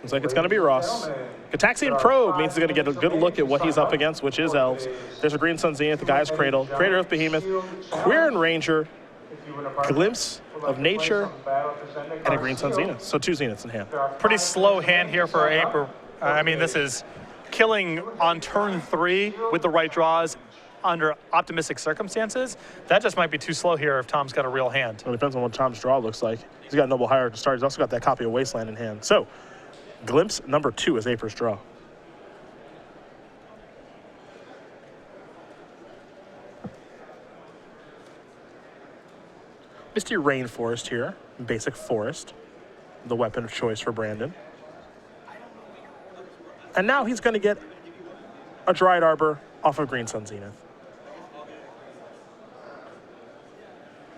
Looks like it's going to be Ross. Gataxian Probe means he's going to get a good look at what he's up against, which is Elves. There's a Green Sun Zenith, the Guy's Cradle, Crater of Behemoth, Quirion Ranger, Glimpse of Nature, and a Green Sun Zenith. So 2 Zeniths in hand. Pretty slow hand here for Aper. I mean, this is killing on turn 3 with the right draws under optimistic circumstances. That just might be too slow here if Tom's got a real hand. Well, it depends on what Tom's draw looks like. He's got Noble Hierarch to start. He's also got that copy of Wasteland in hand. So, Glimpse number 2 is Aper's draw. Misty Rainforest here, basic forest, the weapon of choice for Brandon. And now he's going to get a Dried Arbor off of Green Sun Zenith.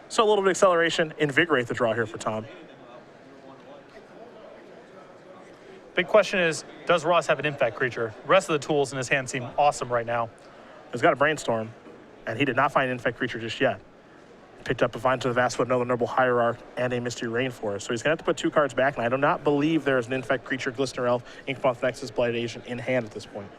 So a little bit of acceleration, invigorate the draw here for Tom. Big question is, does Ross have an Infect creature? The rest of the tools in his hand seem awesome right now. He's got a Brainstorm, and he did not find an Infect creature just yet. Picked up a Vine to the Vastwood, another Noble Hierarch, and a Misty Rainforest. So he's going to have to put 2 cards back, and I do not believe there is an Infect creature, Glistener Elf, Inkmoth Nexus, Blighted Agent in hand at this point.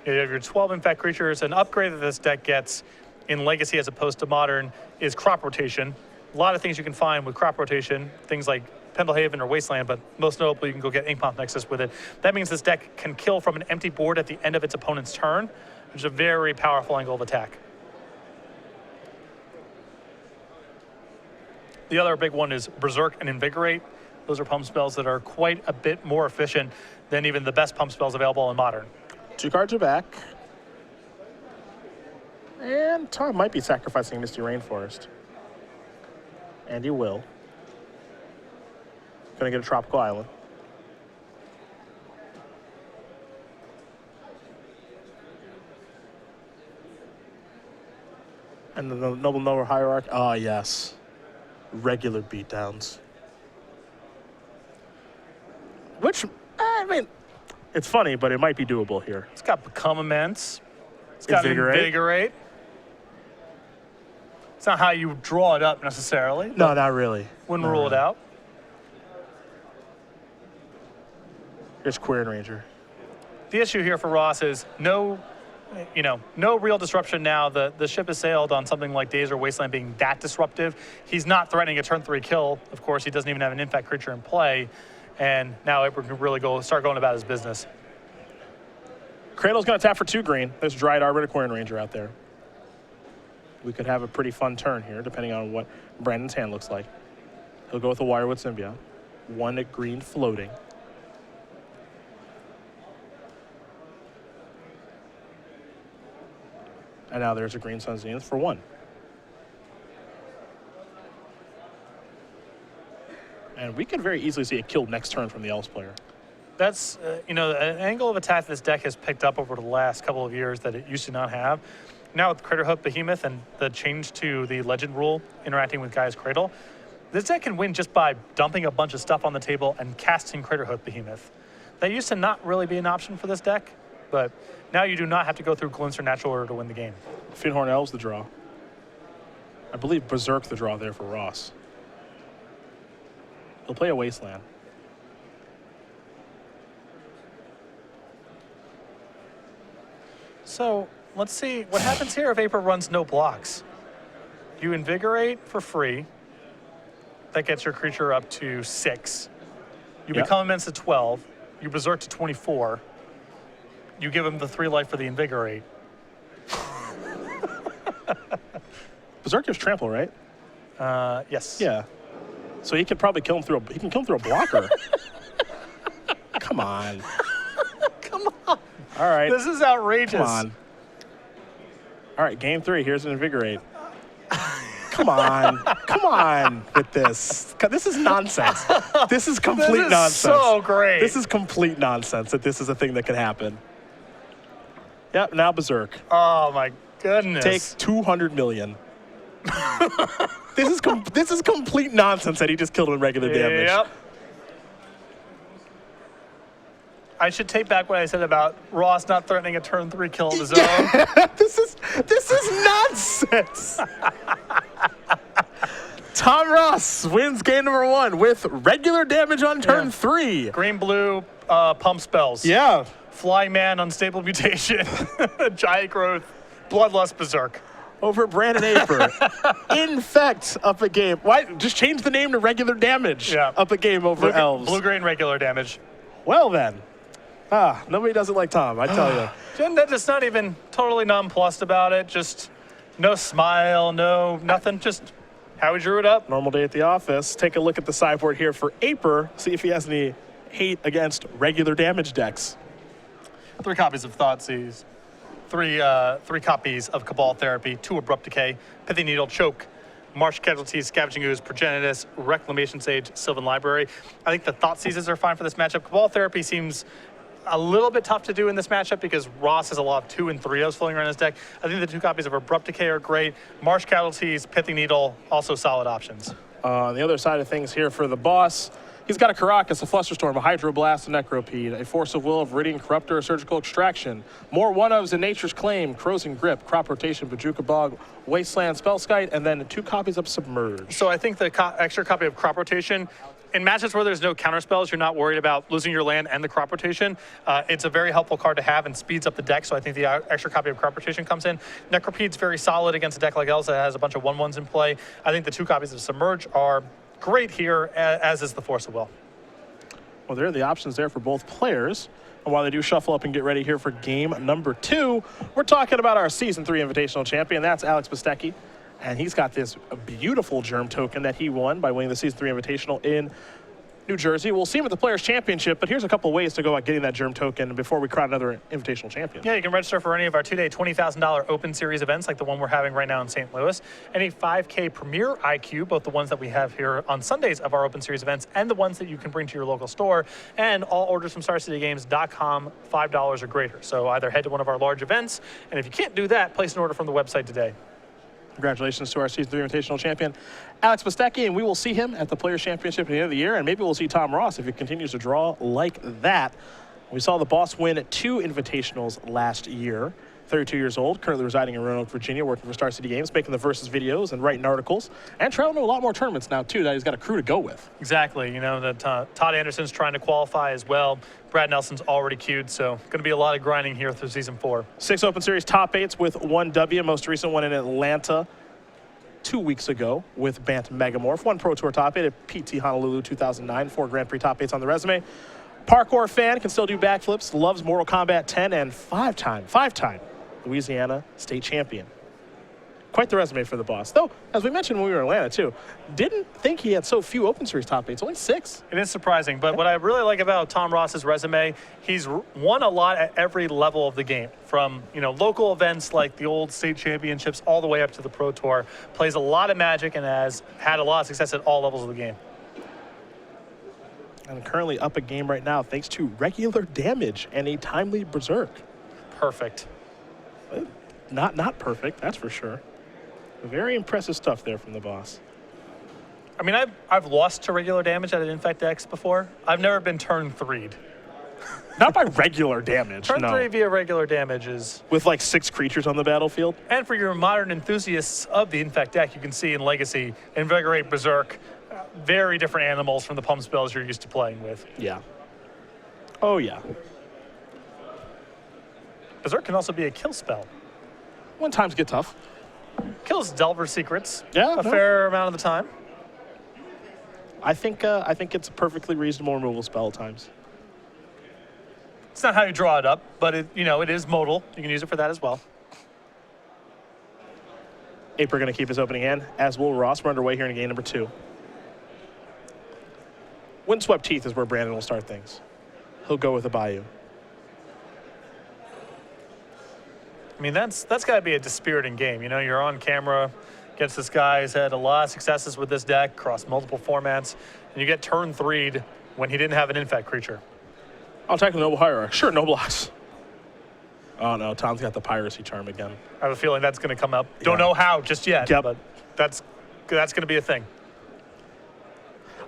You have your 12 Infect creatures. An upgrade that this deck gets in Legacy as opposed to Modern is Crop Rotation. A lot of things you can find with Crop Rotation, things like Pendlehaven or Wasteland, but most notably you can go get Inkmoth Nexus with it. That means this deck can kill from an empty board at the end of its opponent's turn, which is a very powerful angle of attack. The other big one is Berserk and Invigorate. Those are pump spells that are quite a bit more efficient than even the best pump spells available in Modern. 2 cards are back. And Tom might be sacrificing Misty Rainforest. And he will. Gonna get a Tropical Island. And the Noble Noble Hierarch. Ah, yes. Regular beatdowns. Which, I mean, it's funny, but it might be doable here. It's got Become Immense. It's got Invigorate. It's not how you draw it up necessarily. No, not really. Wouldn't rule it out. Here's Quirion Ranger. The issue here for Ross is no real disruption now. The ship has sailed on something like Days or Wasteland being that disruptive. He's not threatening a turn 3 kill. Of course, he doesn't even have an Infect creature in play. And now Aper can really start going about his business. Cradle's going to tap for 2 green. There's Dried Arbor to Quirion Ranger out there. We could have a pretty fun turn here, depending on what Brandon's hand looks like. He'll go with a Wirewood Symbiote. 1 green floating. And now there's a Green Sun Zenith for 1. And we could very easily see it killed next turn from the Elves player. That's, an angle of attack this deck has picked up over the last couple of years that it used to not have. Now with Craterhoof Behemoth and the change to the Legend rule interacting with Guy's Cradle, this deck can win just by dumping a bunch of stuff on the table and casting Craterhoof Behemoth. That used to not really be an option for this deck, but now you do not have to go through Glimpse or Natural Order to win the game. Finhorn Elves the draw. I believe Berserk the draw there for Ross. He'll play a Wasteland. So let's see what happens here if Aper runs no blocks. You Invigorate for free. That gets your creature up to 6. You become immense to 12. You Berserk to 24. You give him the 3 life for the Invigorate. Berserk gives trample, right? Yes. Yeah. So he could probably kill him through a blocker. Come on. Come on. All right. This is outrageous. Come on. All right, game 3. Here's an Invigorate. Come on. Come on with this. This is nonsense. This is complete nonsense. So great. This is complete nonsense that this is a thing that could happen. Yep, now Berserk. Oh, my goodness. Take 200 million. This is complete nonsense that he just killed him in regular damage. Yep. I should take back what I said about Ross not threatening a turn 3 kill of his own. This is nonsense. Tom Ross wins game number 1 with regular damage on turn 3. Green-blue pump spells. Yeah. Flying Man, Unstable Mutation, Giant Growth, Bloodlust Berserk. Over Brandon Aper. Infect up a game. Why? Just change the name to regular damage. Yeah. Up a game over Elves. Blue-green regular damage. Well then. Nobody doesn't like Tom, I tell you. They're just not even totally nonplussed about it. Just no smile, no nothing. Just how he drew it up. Normal day at the office. Take a look at the sideboard here for Aper. See if he has any hate against regular damage decks. 3 copies of Thoughtseize. 3 copies of Cabal Therapy, 2 Abrupt Decay, Pithy Needle, Choke, Marsh Casualties, Scavenging Ooze, Progenitus, Reclamation Sage, Sylvan Library. I think the Thoughtseizes are fine for this matchup. Cabal Therapy seems a little bit tough to do in this matchup because Ross has a lot of 2 and 3-0s floating around his deck. I think the 2 copies of Abrupt Decay are great. Marsh Casualties, Pithy Needle, also solid options. On the other side of things here for the boss, he's got a Caracas, a Flusterstorm, a Hydroblast, a Necropede, a Force of Will, a Viridian Corruptor, a Surgical Extraction, more one-ofs in Nature's Claim, Corrosive Grip, Crop Rotation, Bajuka Bog, Wasteland, Spellskite, and then 2 copies of Submerge. So I think the extra copy of Crop Rotation, in matches where there's no counterspells, you're not worried about losing your land and the Crop Rotation. It's a very helpful card to have and speeds up the deck, so I think the extra copy of Crop Rotation comes in. Necropede's very solid against a deck like Elves that has a bunch of 1/1s in play. I think the 2 copies of Submerge are great here, as is the Force of Will. Well, there are the options there for both players. And while they do shuffle up and get ready here for game number 2, we're talking about our Season 3 Invitational champion. That's Alex Bistecki. And he's got this beautiful Germ token that he won by winning the Season 3 Invitational in New Jersey. We'll see him at the Players' Championship, but here's a couple ways to go about getting that Germ token before we crown another Invitational champion. Yeah, you can register for any of our 2-day $20,000 Open Series events like the one we're having right now in St. Louis. Any 5K Premier IQ, both the ones that we have here on Sundays of our Open Series events and the ones that you can bring to your local store. And all orders from StarCityGames.com, $5 or greater. So either head to one of our large events, and if you can't do that, place an order from the website today. Congratulations to our Season 3 Invitational champion, Alex Bistecki, and we will see him at the Players' Championship at the end of the year, and maybe we'll see Tom Ross if he continues to draw like that. We saw the boss win 2 Invitationals last year. 32 years old, currently residing in Roanoke, Virginia, working for Star City Games, making the Versus videos and writing articles, and traveling to a lot more tournaments now, too, that he's got a crew to go with. Exactly. You know, that Todd Anderson's trying to qualify as well. Brad Nelson's already queued, so going to be a lot of grinding here through Season 4. 6 Open Series top 8s with 1 W, most recent one in Atlanta 2 weeks ago with Bant Megamorph. 1 Pro Tour top 8 at PT Honolulu 2009, 4 Grand Prix top 8s on the resume. Parkour fan, can still do backflips, loves Mortal Kombat 10, and 5-time Louisiana state champion. Quite the resume for the boss. Though, as we mentioned when we were in Atlanta, too, didn't think he had so few Open Series top 8s, only 6. It is surprising, but what I really like about Tom Ross's resume, he's won a lot at every level of the game, from local events like the old state championships all the way up to the Pro Tour. Plays a lot of Magic and has had a lot of success at all levels of the game. And currently up a game right now thanks to regular damage and a timely Berserk. Perfect. Not perfect, that's for sure. Very impressive stuff there from the boss. I mean, I've lost to regular damage at an Infect X before. I've never been turn 3'd. Not by regular damage, Turn no. 3 via regular damage is... With like 6 creatures on the battlefield? And for your modern enthusiasts of the Infect deck, you can see in Legacy, Invigorate, Berserk, very different animals from the pump spells you're used to playing with. Yeah. Oh, yeah. Berserk can also be a kill spell. When times get tough. Kills Delver Secrets Yeah, fair amount of the time. I think it's a perfectly reasonable removal spell at times. It's not how you draw it up, but it is modal. You can use it for that as well. Aper going to keep his opening hand, as will Ross. We're underway here in game number 2. Windswept Teeth is where Brandon will start things. He'll go with a Bayou. I mean, that's got to be a dispiriting game. You're on camera against this guy. He's had a lot of successes with this deck across multiple formats, and you get turn 3'd when he didn't have an Infect creature. I'll attack the Noble Hierarch. Sure, no blocks. Oh, no, Tom's got the Piracy Charm again. I have a feeling that's going to come up. Don't know how just yet, Yep. but that's going to be a thing.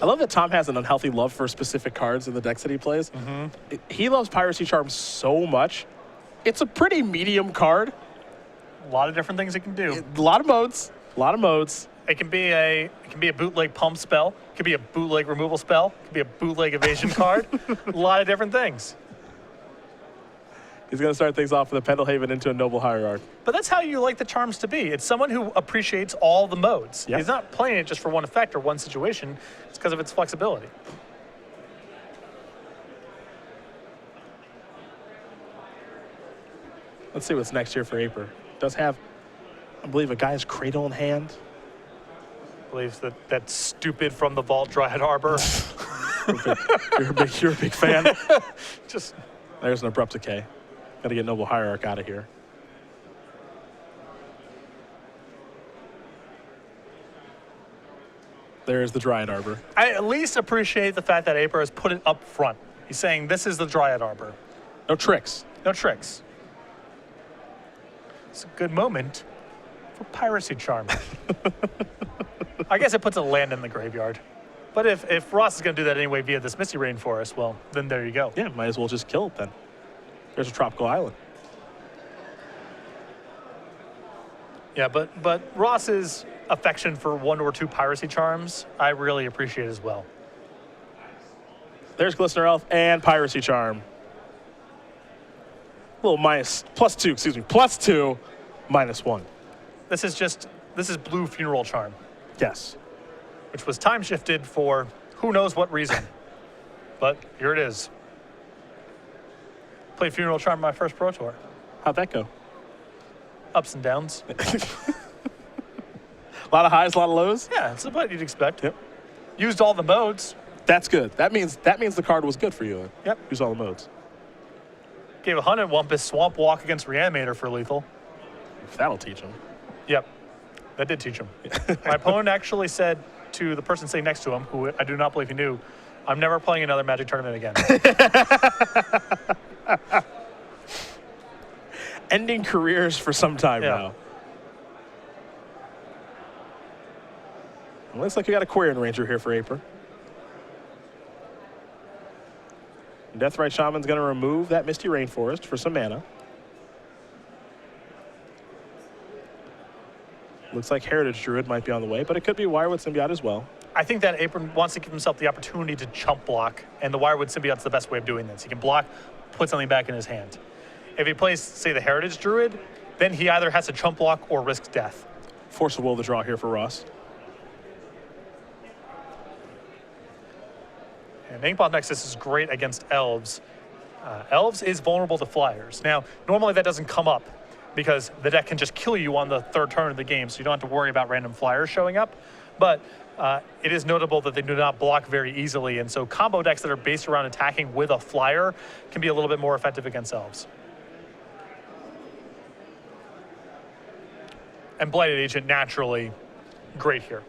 I love that Tom has an unhealthy love for specific cards in the decks that he plays. Mm-hmm. He loves Piracy Charm so much. It's a pretty medium card. A lot of different things it can do. A lot of modes. It can be a bootleg pump spell. It could be a bootleg removal spell. It could be a bootleg evasion card. A lot of different things. He's going to start things off with a Pendelhaven into a Noble Hierarch. But that's how you like the charms to be. It's someone who appreciates all the modes. Yep. He's not playing it just for one effect or one situation. It's because of its flexibility. Let's see what's next here for Aper. Does have, I believe, a Guy's Cradle in hand. Believes that stupid from the Vault Dryad Arbor. You're a big fan. Just There's an Abrupt Decay. Got to get Noble Hierarch out of here. There's the Dryad Arbor. I at least appreciate the fact that Aper has put it up front. He's saying this is the Dryad Arbor. No tricks. No tricks. It's a good moment for Piracy Charm. I guess it puts a land in the graveyard. But if Ross is going to do that anyway via this Misty Rainforest, well, then there you go. Yeah, might as well just kill it then. There's a Tropical Island. Yeah, but Ross's affection for 1 or 2 Piracy Charms, I really appreciate as well. There's Glistener Elf and Piracy Charm. A little +2, excuse me, +2, -1. This is Blue Funeral Charm, Yes. which was time shifted for who knows what reason. But here it is. Played Funeral Charm my first Pro Tour. How'd that go? Ups and downs. A lot of highs, a lot of lows. Yeah, it's what you'd expect. Yep. Used all the modes. That's good. That means the card was good for you. Yep. Use all the modes. Gave a Hunted Wumpus Swamp Walk against Reanimator for lethal. That'll teach him. Yep, that did teach him. My opponent actually said to the person sitting next to him, who I do not believe he knew, I'm never playing another Magic tournament again. Ending careers for some time now. It looks like we got a Quarian Ranger here for Aper. Deathrite Shaman's going to remove that Misty Rainforest for some mana. Looks like Heritage Druid might be on the way, but it could be Wirewood Symbiote as well. I think that Aper wants to give himself the opportunity to chump block, and the Wirewood Symbiote's the best way of doing this. He can block, put something back in his hand. If he plays, say, the Heritage Druid, then he either has to chump block or risk death. Force of Will to draw here for Ross. And Inkmoth Nexus is great against Elves. Elves is vulnerable to flyers. Now, normally that doesn't come up because the deck can just kill you on the 3rd turn of the game, so you don't have to worry about random flyers showing up. But it is notable that they do not block very easily, and so combo decks that are based around attacking with a flyer can be a little bit more effective against Elves. And Blighted Agent, naturally, great here.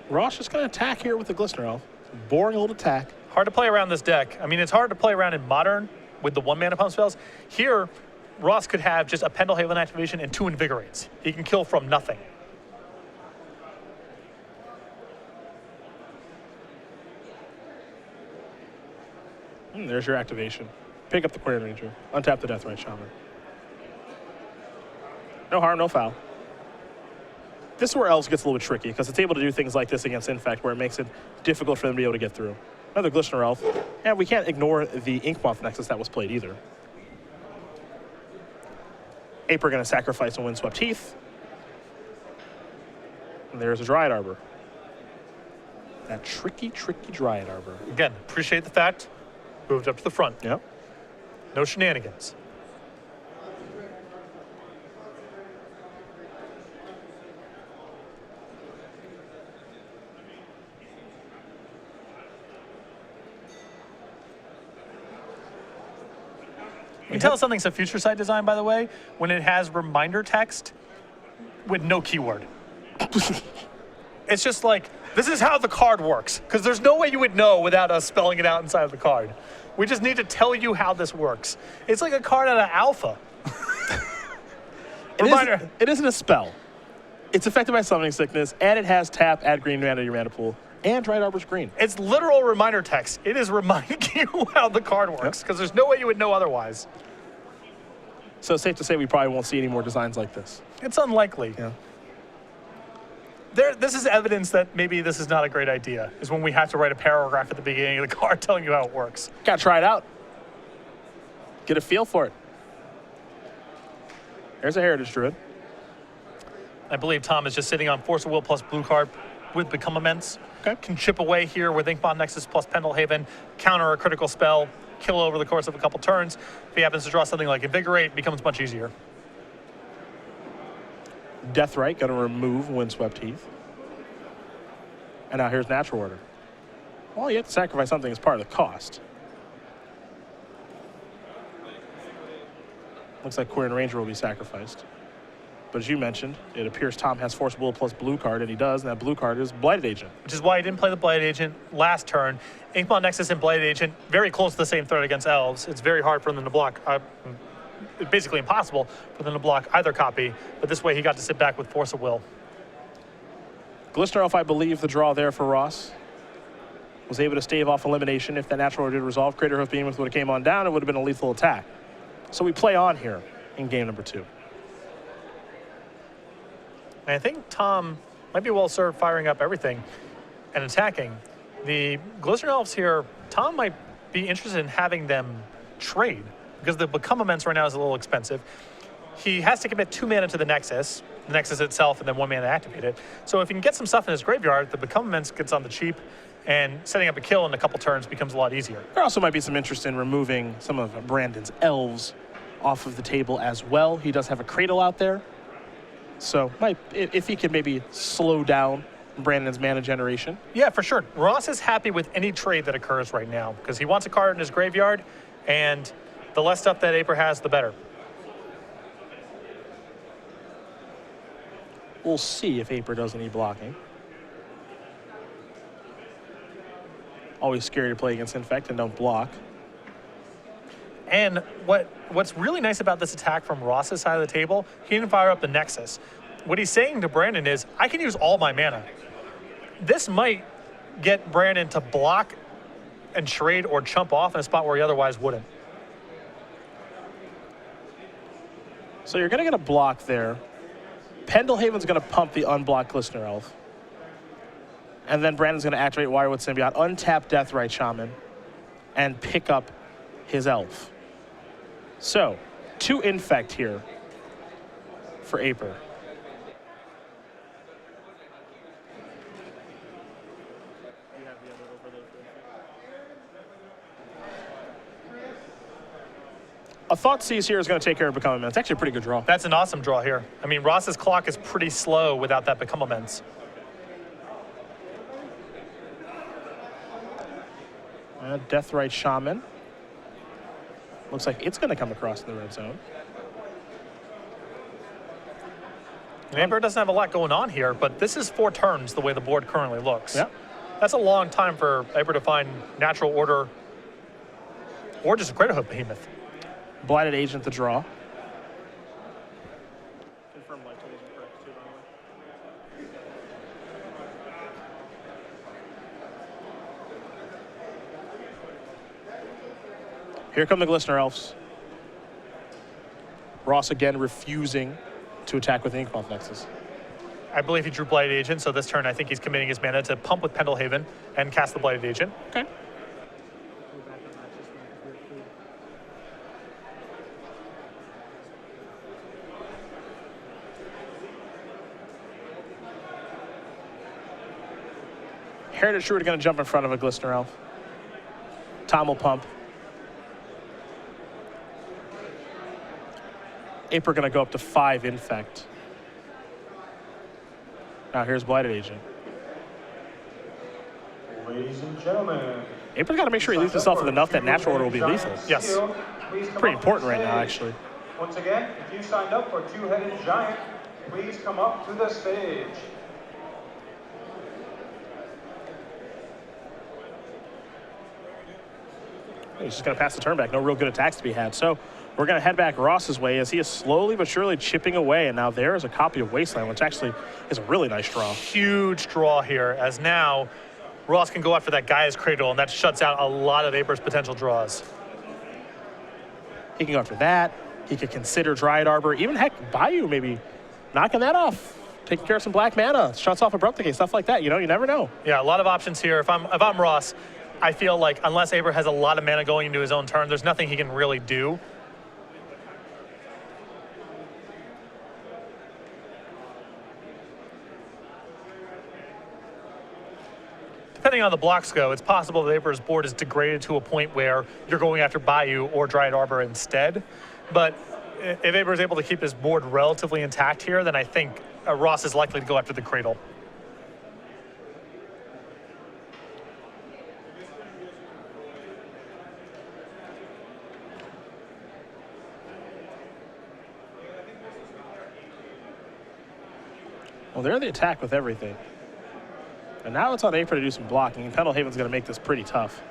Ross just going to attack here with the Glistener Elf. Boring old attack. Hard to play around this deck. I mean, it's hard to play around in Modern with the 1-mana pump spells. Here, Ross could have just a Pendelhaven activation and 2 Invigorates. He can kill from nothing. There's your activation. Pick up the Quarian Ranger. Untap the Deathrite Shaman. No harm, no foul. This is where Elves gets a little bit tricky because it's able to do things like this against Infect where it makes it difficult for them to be able to get through. Another Glistener Elf. And we can't ignore the Inkmoth Nexus that was played either. Aper going to sacrifice a Windswept Heath. And there's a Dryad Arbor. That tricky, tricky Dryad Arbor. Again, appreciate the fact. Moved up to the front. Yep. No shenanigans. You can tell something's a future site design, by the way, when it has reminder text with no keyword. It's just like, this is how the card works, because there's no way you would know without us spelling it out inside of the card. We just need to tell you how this works. It's like a card out of alpha. It isn't a spell. It's affected by Summoning Sickness, and it has tap, add green mana to your mana pool. and Dried Arbor's green. It's literal reminder text. It is reminding you how the card works, because there's no way you would know otherwise. So it's safe to say we probably won't see any more designs like this. It's unlikely. Yeah. This is evidence that maybe this is not a great idea, is when we have to write a paragraph at the beginning of the card telling you how it works. Gotta try it out. Get a feel for it. There's a Heritage Druid. I believe Tom is just sitting on Force of Will plus blue card with Become Immense. Okay. Can chip away here with Inkbond Nexus plus Pendelhaven, counter a critical spell, kill over the course of a couple turns. If he happens to draw something like Invigorate, it becomes much easier. Deathrite, gonna remove Windswept Heath. And now here's Natural Order. Well, you have to sacrifice something as part of the cost. Looks like Quirion Ranger will be sacrificed. But as you mentioned, it appears Tom has Force Will plus blue card, and he does, and that blue card is Blighted Agent. Which is why he didn't play the Blighted Agent last turn. Inkbond Nexus and Blighted Agent, very close to the same threat against Elves. It's very hard for them to block. It's basically impossible for them to block either copy, but this way he got to sit back with Force of Will. Glistener Elf, I believe the draw there for Ross. Was able to stave off elimination. If that Natural Order did resolve, Crater Hoof Behemoth would have came on down, it would have been a lethal attack. So we play on here in game number 2. And I think Tom might be well served firing up everything and attacking. The Glistener Elves here, Tom might be interested in having them trade, because the Become Immense right now is a little expensive. He has to commit 2 mana to the Nexus itself, and then 1 mana to activate it. So if he can get some stuff in his graveyard, the Become Immense gets on the cheap, and setting up a kill in a couple turns becomes a lot easier. There also might be some interest in removing some of Brandon's Elves off of the table as well. He does have a Cradle out there. So if he could maybe slow down Brandon's mana generation. Yeah, for sure. Ross is happy with any trade that occurs right now, because he wants a card in his graveyard, and the less stuff that Aper has, the better. We'll see if Aper does any blocking. Always scary to play against Infect and don't block. And what's really nice about this attack from Ross's side of the table, he didn't fire up the Nexus. What he's saying to Brandon is, I can use all my mana. This might get Brandon to block and trade or chump off in a spot where he otherwise wouldn't. So you're going to get a block there. Pendelhaven's going to pump the unblocked Glistener Elf. And then Brandon's going to activate Wirewood Symbiote, untap Deathrite Shaman, and pick up his Elf. So, 2 Infect here for Aper. A Thought Seize here is going to take care of Become Immense. It's actually a pretty good draw. That's an awesome draw here. I mean, Ross's clock is pretty slow without that Become Immense. Deathrite Shaman. Looks like it's going to come across in the red zone. Aper doesn't have a lot going on here, but this is 4 turns the way the board currently looks. Yeah. That's a long time for Aper to find Natural Order or just a Crater Hoof Behemoth. Blighted Agent the draw. Here come the Glistener Elves. Ross again refusing to attack with Inkmoth Nexus. I believe he drew Blighted Agent, so this turn I think he's committing his mana to pump with Pendelhaven and cast the Blighted Agent. Okay. Heritage Druid going to jump in front of a Glistener Elf. Tom will pump. Aper going to go up to 5 Infect. Now here's Blighted Agent. Ladies and gentlemen, Aper's got to make sure he leaves himself with enough that Natural Order will be lethal. Yes. Pretty important right now, actually. Once again, if you signed up for Two-Headed Giant, please come up to the stage. He's just going to pass the turn back. No real good attacks to be had. So we're going to head back Ross's way as he is slowly but surely chipping away. And now there is a copy of Wasteland, which actually is a really nice draw. Huge draw here, as now Ross can go after that Gaia's Cradle, and that shuts out a lot of Aper's potential draws. He can go after that. He could consider Dryad Arbor. Even, heck, Bayou maybe knocking that off. Taking care of some black mana. Shuts off Abrupt Decay, stuff like that. You know, you never know. Yeah, a lot of options here. If I'm Ross, I feel like unless Aper has a lot of mana going into his own turn, there's nothing he can really do. Depending on the blocks go, it's possible that Aper's board is degraded to a point where you're going after Bayou or Dryad Arbor instead. But if Aper is able to keep his board relatively intact here, then I think Ross is likely to go after the Cradle. Well, they're the attack with everything. And now it's on Aper to do some blocking, and Pendelhaven's going to make this pretty tough.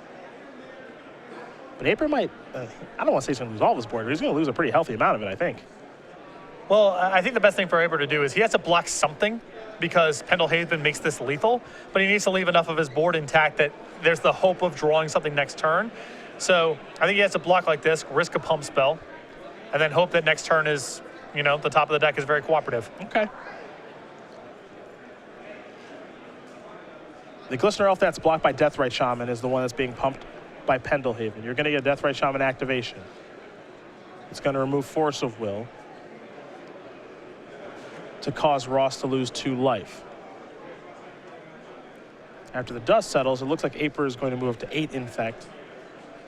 But Aper might, I don't want to say he's going to lose all of his board, but he's going to lose a pretty healthy amount of it, I think. Well, I think the best thing for Aper to do is he has to block something because Pendelhaven makes this lethal, but he needs to leave enough of his board intact that there's the hope of drawing something next turn. So I think he has to block like this, risk a pump spell, and then hope that next turn is, you know, the top of the deck is very cooperative. Okay. The Glistener Elf that's blocked by Deathrite Shaman is the one that's being pumped by Pendelhaven. You're going to get a Deathrite Shaman activation. It's going to remove Force of Will to cause Ross to lose 2 life. After the dust settles, it looks like Aper is going to move up to 8 Infect,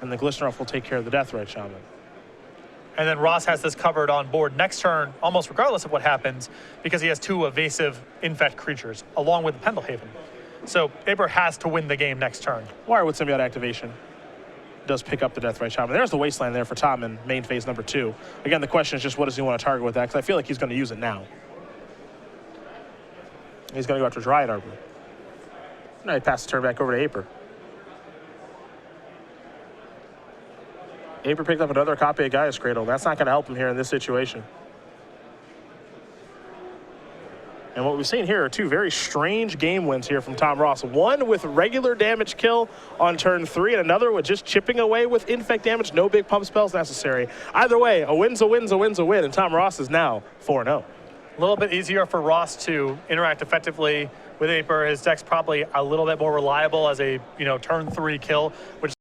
and the Glistener Elf will take care of the Deathrite Shaman. And then Ross has this covered on board next turn, almost regardless of what happens, because he has 2 evasive Infect creatures, along with the Pendelhaven. So Aper has to win the game next turn. Wirewood Symbiote activation does pick up the Deathrite Shaman. There's the Wasteland there for Tom in main phase number 2. Again, the question is just what does he want to target with that, because I feel like he's going to use it now. He's going to go after Dryad Arbor. Now he passes the turn back over to Aper. Aper picked up another copy of Gaia's Cradle. That's not going to help him here in this situation. And what we've seen here are 2 very strange game wins here from Tom Ross. One with regular damage kill on turn 3, and another with just chipping away with infect damage, no big pump spells necessary. Either way, a win's a win's a win's a win, and Tom Ross is now 4-0. A little bit easier for Ross to interact effectively with Aper. His deck's probably a little bit more reliable as a, you know, turn 3 kill, which